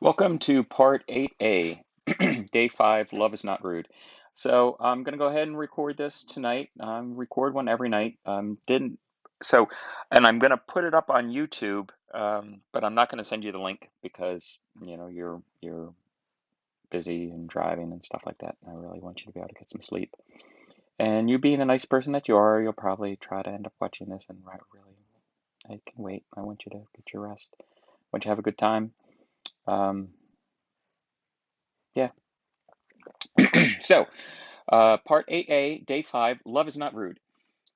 Welcome to part 8A, day 5, Love is Not Rude. So I'm going to go ahead and record this tonight. Record one every night. And I'm going to put it up on YouTube, but I'm not going to send you the link because, you're busy and driving and stuff like that. I really want you to be able to get some sleep. And you being the nice person that you are, you'll probably try to end up watching this and really, I can wait. I want you to get your rest. I want you to have a good time. Yeah. So, Part 8A, Day 5, Love is not rude.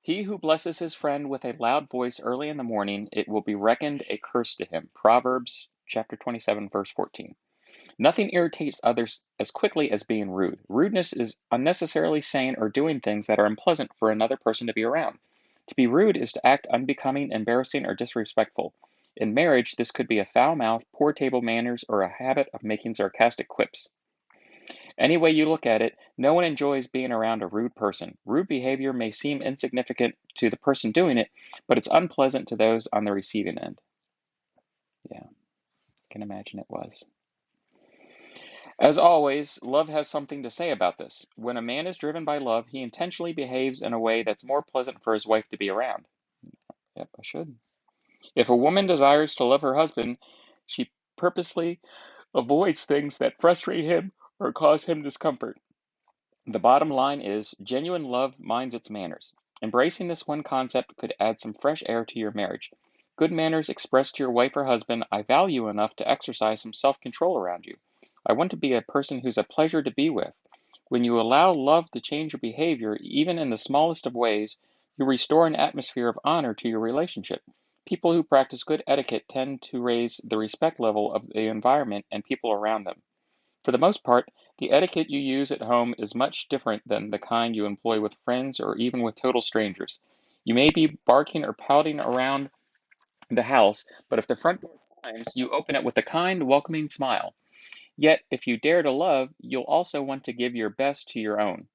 He who blesses his friend with a loud voice early in the morning, it will be reckoned a curse to him. Proverbs chapter 27, verse 14. Nothing irritates others as quickly as being rude. Rudeness is unnecessarily saying or doing things that are unpleasant for another person to be around. To be rude is to act unbecoming, embarrassing, or disrespectful. In marriage, this could be a foul mouth, poor table manners, or a habit of making sarcastic quips. Any way you look at it, no one enjoys being around a rude person. Rude behavior may seem insignificant to the person doing it, but it's unpleasant to those on the receiving end. Yeah, I can imagine it was. As always, love has something to say about this. When a man is driven by love, he intentionally behaves in a way that's more pleasant for his wife to be around. Yep, I should. If a woman desires to love her husband, she purposely avoids things that frustrate him or cause him discomfort. The bottom line is, genuine love minds its manners. Embracing this one concept could add some fresh air to your marriage. Good manners express to your wife or husband, I value you enough to exercise some self-control around you. I want to be a person who's a pleasure to be with. When you allow love to change your behavior, even in the smallest of ways, you restore an atmosphere of honor to your relationship. People who practice good etiquette tend to raise the respect level of the environment and people around them. For the most part, the etiquette you use at home is much different than the kind you employ with friends or even with total strangers. You may be barking or pouting around the house, but if the front door chimes, you open it with a kind, welcoming smile. Yet, if you dare to love, you'll also want to give your best to your own.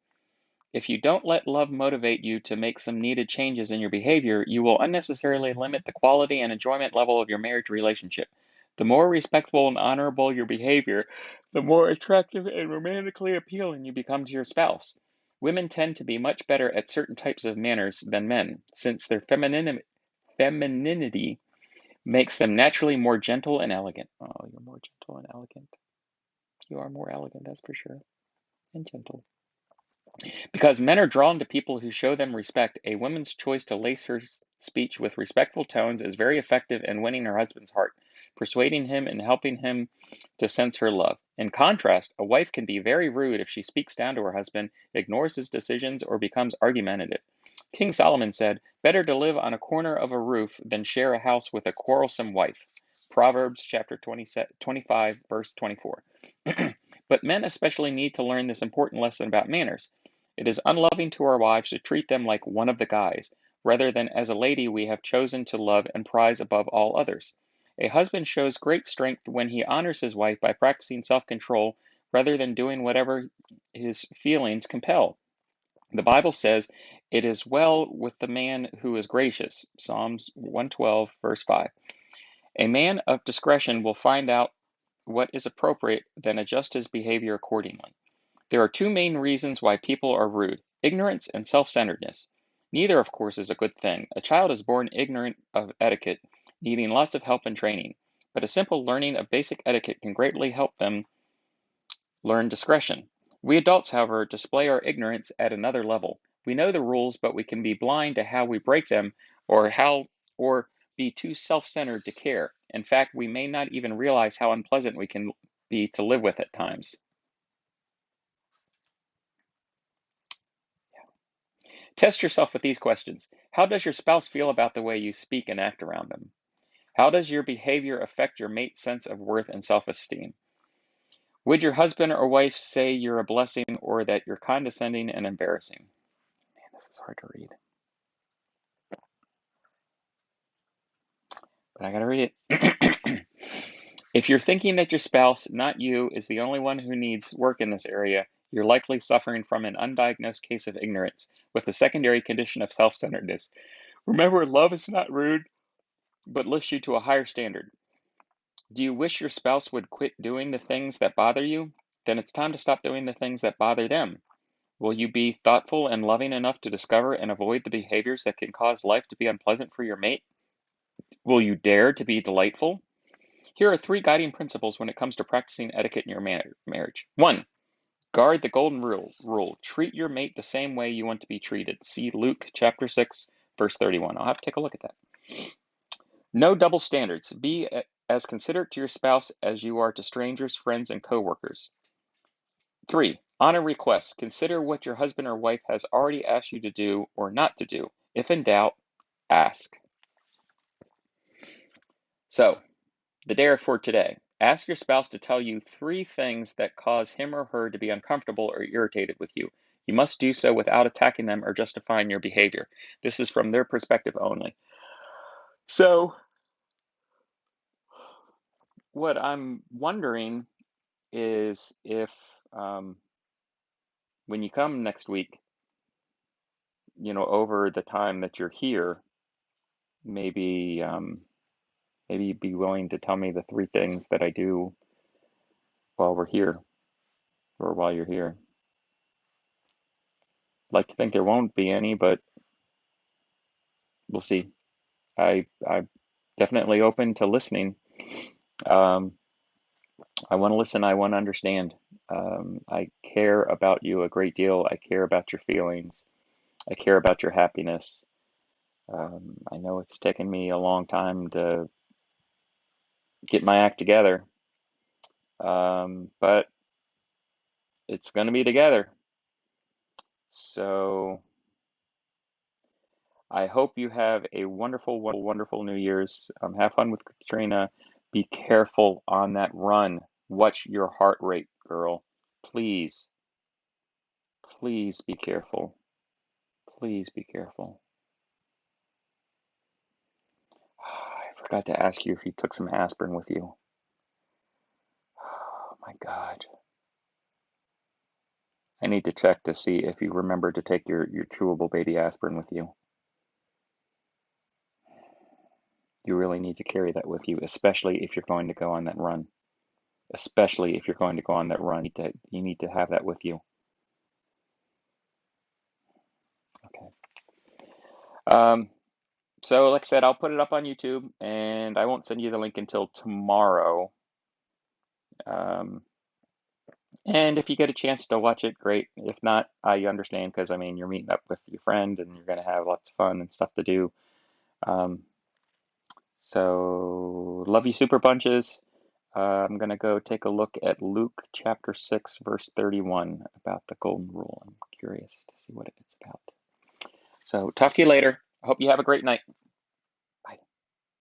If you don't let love motivate you to make some needed changes in your behavior, you will unnecessarily limit the quality and enjoyment level of your marriage relationship. The more respectful and honorable your behavior, the more attractive and romantically appealing you become to your spouse. Women tend to be much better at certain types of manners than men, since their femininity makes them naturally more gentle and elegant. Oh, you're more gentle and elegant. You are more elegant, that's for sure. And gentle. Because men are drawn to people who show them respect, a woman's choice to lace her speech with respectful tones is very effective in winning her husband's heart, persuading him and helping him to sense her love. In contrast, a wife can be very rude if she speaks down to her husband, ignores his decisions, or becomes argumentative. King Solomon said, "Better to live on a corner of a roof than share a house with a quarrelsome wife." Proverbs chapter 25, verse 24. But men especially need to learn this important lesson about manners. It is unloving to our wives to treat them like one of the guys, rather than as a lady we have chosen to love and prize above all others. A husband shows great strength when he honors his wife by practicing self-control rather than doing whatever his feelings compel. The Bible says, "It is well with the man who is gracious." Psalms 112, verse 5. A man of discretion will find out what is appropriate, then adjust his behavior accordingly. There are two main reasons why people are rude: ignorance and self-centeredness. Neither, of course, is a good thing. A child is born ignorant of etiquette, needing lots of help and training. But a simple learning of basic etiquette can greatly help them learn discretion. We adults, however, display our ignorance at another level. We know the rules, but we can be blind to how we break them or be too self-centered to care. In fact, we may not even realize how unpleasant we can be to live with at times. Test yourself with these questions. How does your spouse feel about the way you speak and act around them? How does your behavior affect your mate's sense of worth and self-esteem? Would your husband or wife say you're a blessing or that you're condescending and embarrassing? Man, this is hard to read, but I gotta read it. If you're thinking that your spouse, not you, is the only one who needs work in this area, you're likely suffering from an undiagnosed case of ignorance with the secondary condition of self-centeredness. Remember, love is not rude, but lifts you to a higher standard. Do you wish your spouse would quit doing the things that bother you? Then it's time to stop doing the things that bother them. Will you be thoughtful and loving enough to discover and avoid the behaviors that can cause life to be unpleasant for your mate? Will you dare to be delightful? Here are 3 guiding principles when it comes to practicing etiquette in your marriage. 1. Guard the golden rule. Treat your mate the same way you want to be treated. See Luke chapter 6, verse 31. I'll have to take a look at that. No double standards. Be as considerate to your spouse as you are to strangers, friends, and coworkers. 3. Honor requests. Consider what your husband or wife has already asked you to do or not to do. If in doubt, ask. So, the dare for today. Ask your spouse to tell you 3 things that cause him or her to be uncomfortable or irritated with you. You must do so without attacking them or justifying your behavior. This is from their perspective only. So, what I'm wondering is if when you come next week, over the time that you're here, maybe maybe you'd be willing to tell me the 3 things that I do while we're here or while you're here. I'd like to think there won't be any, but we'll see. I'm definitely open to listening. I want to listen. I want to understand. I care about you a great deal. I care about your feelings. I care about your happiness. I know it's taken me a long time to get my act together, but it's going to be together. So I hope you have a wonderful, wonderful New Year's. Have fun with Katrina. Be careful on that run. Watch your heart rate, girl. Please, please be careful. Please be careful. I forgot to ask you if you took some aspirin with you. Oh my God. I need to check to see if you remember to take your chewable baby aspirin with you. You really need to carry that with you, especially if you're going to go on that run. Especially if you're going to go on that run, you need to have that with you. Okay. So like I said, I'll put it up on YouTube, and I won't send you the link until tomorrow. And if you get a chance to watch it, great. If not, I understand, because I mean, you're meeting up with your friend and you're going to have lots of fun and stuff to do. So love you super bunches. I'm going to go take a look at Luke chapter 6, verse 31 about the golden rule. I'm curious to see what it's about. So talk to you later. I hope you have a great night.